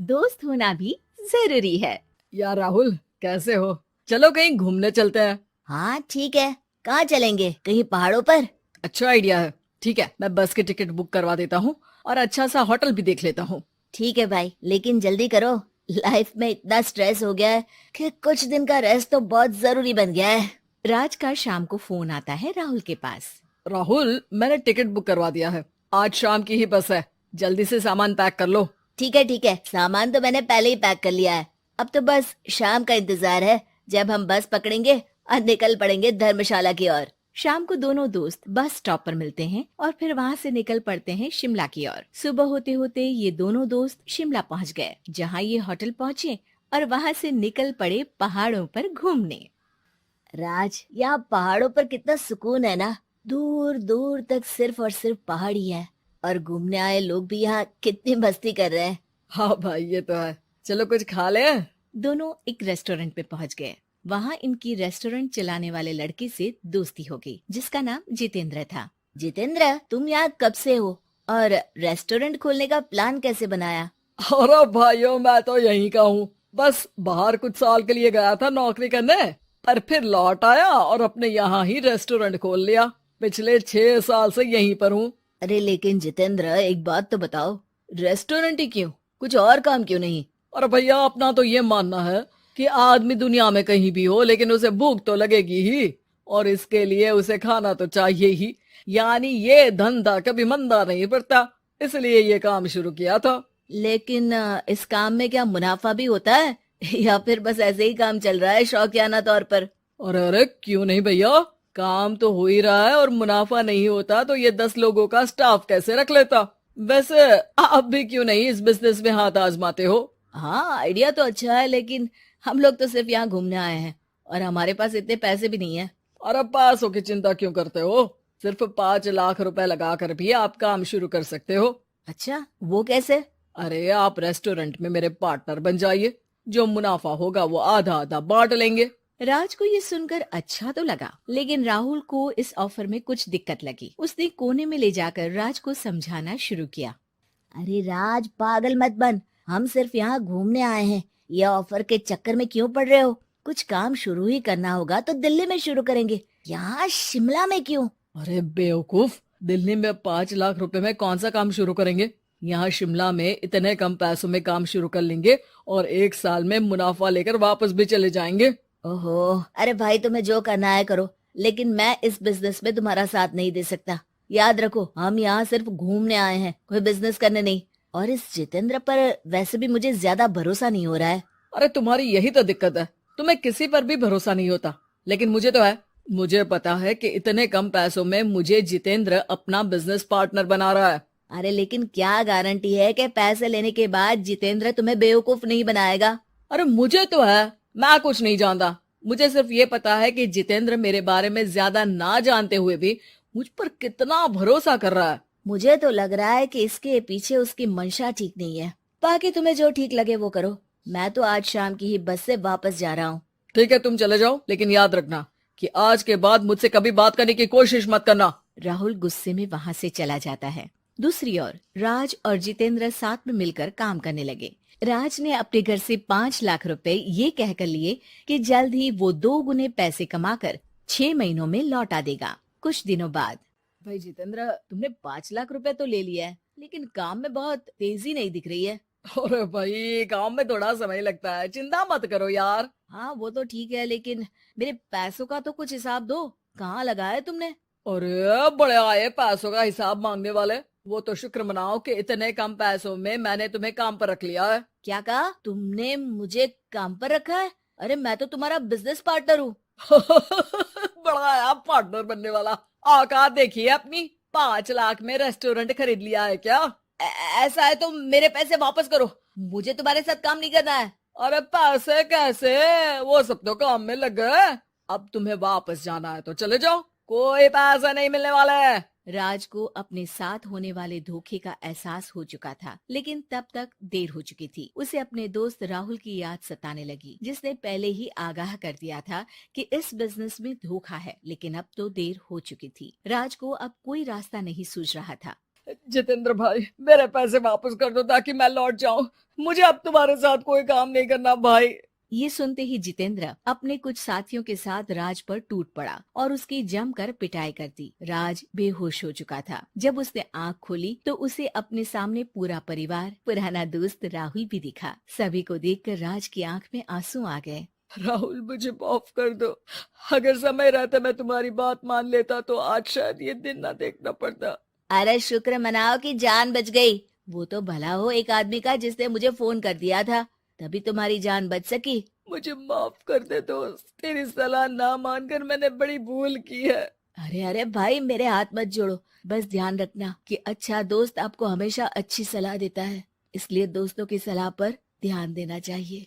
दोस्त होना भी जरूरी है। यार राहुल, कैसे हो? चलो कहीं घूमने चलते हैं। हाँ ठीक है। कहाँ चलेंगे? कहीं पहाड़ों पर? अच्छा आइडिया है। ठीक है, मैं बस की टिकट बुक करवा देता हूँ और अच्छा सा होटल भी देख लेता हूँ। ठीक है भाई, लेकिन जल्दी करो। लाइफ में इतना स्ट्रेस हो गया है कि कुछ दिन का रेस्ट तो बहुत जरूरी बन गया है। राज का शाम को फोन आता है राहुल के पास। राहुल, मैंने टिकट बुक करवा दिया है। आज शाम की ही बस है। जल्दी से सामान पैक कर लो। ठीक है, सामान तो मैंने पहले ही पैक कर लिया है। अब तो बस शाम का इंतजार है, जब हम बस पकड़ेंगे और निकल पड़ेंगे धर्मशाला की ओर। शाम को दोनों दोस्त बस स्टॉप पर मिलते हैं और फिर वहाँ से निकल पड़ते हैं शिमला की ओर। सुबह होते होते ये दोनों दोस्त शिमला पहुँच गए, जहाँ ये होटल पहुँचे और वहाँ से निकल पड़े पहाड़ों पर घूमने। राज, यहाँ पहाड़ों पर कितना सुकून है ना। दूर दूर तक सिर्फ और सिर्फ पहाड़ ही है, और घूमने आए लोग भी यहाँ कितनी मस्ती कर रहे हैं। हाँ भाई, ये तो है। चलो कुछ खा ले। दोनों एक रेस्टोरेंट में पहुँच गए। वहाँ इनकी रेस्टोरेंट चलाने वाले लड़के से दोस्ती हो गई, जिसका नाम जितेंद्र था। जितेंद्र, तुम यहाँ कब से हो और रेस्टोरेंट खोलने का प्लान कैसे बनाया? अरे भाइयों, मैं तो यहीं का हूँ। बस बाहर कुछ साल के लिए गया था नौकरी करने, पर फिर लौट आया और अपने यहाँ ही रेस्टोरेंट खोल लिया। पिछले 6 साल से यहीं पर हूँ। अरे लेकिन जितेंद्र, एक बात तो बताओ, रेस्टोरेंट ही क्यों? कुछ और काम क्यों नहीं? और भैया, अपना तो ये मानना है कि आदमी दुनिया में कहीं भी हो, लेकिन उसे भूख तो लगेगी ही, और इसके लिए उसे खाना तो चाहिए ही। यानी ये धंधा कभी मंदा नहीं पड़ता, इसलिए ये काम शुरू किया था। लेकिन इस काम में क्या मुनाफा भी होता है या फिर बस ऐसे ही काम चल रहा है शौकियाना तौर पर? अरे अरे, क्यों नहीं भैया, काम तो हो ही रहा है, और मुनाफा नहीं होता तो ये 10 लोगों का स्टाफ कैसे रख लेता। वैसे आप भी क्यों नहीं इस बिजनेस में हाथ आजमाते हो? हाँ, आइडिया तो अच्छा है, लेकिन हम लोग तो सिर्फ यहाँ घूमने आए हैं और हमारे पास इतने पैसे भी नहीं है। अरे पैसों की चिंता क्यों करते हो? सिर्फ 5 लाख रुपए लगा कर भी आप काम शुरू कर सकते हो। अच्छा, वो कैसे? अरे आप रेस्टोरेंट में मेरे पार्टनर बन जाइए। जो मुनाफा होगा वो आधा आधा बांट लेंगे। राज को ये सुनकर अच्छा तो लगा, लेकिन राहुल को इस ऑफर में कुछ दिक्कत लगी। उसने कोने में ले जाकर राज को समझाना शुरू किया। अरे राज, पागल मत बन। हम सिर्फ यहाँ घूमने आए हैं, ये ऑफर के चक्कर में क्यों पड़ रहे हो? कुछ काम शुरू ही करना होगा तो दिल्ली में शुरू करेंगे, यहाँ शिमला में क्यों? अरे बेवकूफ, दिल्ली में 5 लाख रुपए में कौन सा काम शुरू करेंगे? यहाँ शिमला में इतने कम पैसों में काम शुरू कर लेंगे और 1 साल में मुनाफा लेकर वापस भी चले जाएंगे। ओहो, अरे भाई, तुम्हें जो करना है करो, लेकिन मैं इस बिजनेस में तुम्हारा साथ नहीं दे सकता। याद रखो, हम यहाँ सिर्फ घूमने आए हैं, कोई बिजनेस करने नहीं। और इस जितेंद्र पर वैसे भी मुझे ज्यादा भरोसा नहीं हो रहा है। अरे तुम्हारी यही तो दिक्कत है, तुम्हें किसी पर भी भरोसा नहीं होता, लेकिन मुझे तो है। मुझे पता है कि इतने कम पैसों में मुझे जितेंद्र अपना बिजनेस पार्टनर बना रहा है। अरे लेकिन क्या गारंटी है कि पैसे लेने के बाद जितेंद्र तुम्हें बेवकूफ नहीं बनाएगा? अरे मुझे तो है, मैं कुछ नहीं जानता। मुझे सिर्फ ये पता है कि जितेंद्र मेरे बारे में ज्यादा ना जानते हुए भी मुझ पर कितना भरोसा कर रहा है। मुझे तो लग रहा है कि इसके पीछे उसकी मंशा ठीक नहीं है। बाकी तुम्हें जो ठीक लगे वो करो। मैं तो आज शाम की ही बस से वापस जा रहा हूँ। ठीक है, तुम चले जाओ, लेकिन याद रखना कि आज के बाद मुझसे कभी बात करने की कोशिश मत करना। राहुल गुस्से में वहाँ से चला जाता है। दूसरी ओर राज और जितेंद्र साथ में मिलकर काम करने लगे। राज ने अपने घर से 5 लाख रुपए ये कहकर लिए कि जल्द ही वो 2 गुने पैसे कमाकर 6 महीनों में लौटा देगा। कुछ दिनों बाद, भाई जितेंद्र, तुमने 5 लाख रुपए तो ले लिया है, लेकिन काम में बहुत तेजी नहीं दिख रही है। अरे भाई, काम में थोड़ा समय लगता है, चिंता मत करो यार। हाँ वो तो ठीक है, लेकिन मेरे पैसों का तो कुछ हिसाब दो। कहाँ लगाया तुमने? अरे बड़े आए पैसों का हिसाब मांगने वाले। वो तो शुक्र मनाओ कि इतने कम पैसों में मैंने तुम्हें काम पर रख लिया है। क्या कहा? तुमने मुझे काम पर रखा है? अरे मैं तो तुम्हारा बिजनेस पार्टनर हूँ। बड़ा आया पार्टनर बनने वाला। औकात देखिए अपनी, 5 लाख में रेस्टोरेंट खरीद लिया है क्या? ऐसा है तो मेरे पैसे वापस करो, मुझे तुम्हारे साथ काम नहीं करना है। अरे पैसे कैसे, वो सब तो काम में लग गए। अब तुम्हें वापस जाना है तो चले जाओ, कोई पैसा नहीं मिलने वाला है। राज को अपने साथ होने वाले धोखे का एहसास हो चुका था, लेकिन तब तक देर हो चुकी थी। उसे अपने दोस्त राहुल की याद सताने लगी, जिसने पहले ही आगाह कर दिया था कि इस बिजनेस में धोखा है, लेकिन अब तो देर हो चुकी थी। राज को अब कोई रास्ता नहीं सूझ रहा था। जितेंद्र भाई, मेरे पैसे वापस कर दो ताकि मैं लौट जाऊं। मुझे अब तुम्हारे साथ कोई काम नहीं करना भाई। ये सुनते ही जितेंद्र अपने कुछ साथियों के साथ राज पर टूट पड़ा और उसकी जमकर पिटाई कर दी। राज बेहोश हो चुका था। जब उसने आंख खोली तो उसे अपने सामने पूरा परिवार, पुराना दोस्त राहुल भी दिखा। सभी को देखकर राज की आंख में आंसू आ गए। राहुल, मुझे माफ कर दो। अगर समय रहता मैं तुम्हारी बात मान लेता तो आज शायद ये दिन ना देखना पड़ता। अरे शुक्र मनाओ कि जान बच गई। वो तो भला हो एक आदमी का जिसने मुझे फोन कर दिया था, तभी तुम्हारी जान बच सकी। मुझे माफ कर दे दोस्त, तेरी सलाह ना मानकर मैंने बड़ी भूल की है। अरे अरे भाई, मेरे हाथ मत जोड़ो। बस ध्यान रखना कि अच्छा दोस्त आपको हमेशा अच्छी सलाह देता है, इसलिए दोस्तों की सलाह पर ध्यान देना चाहिए।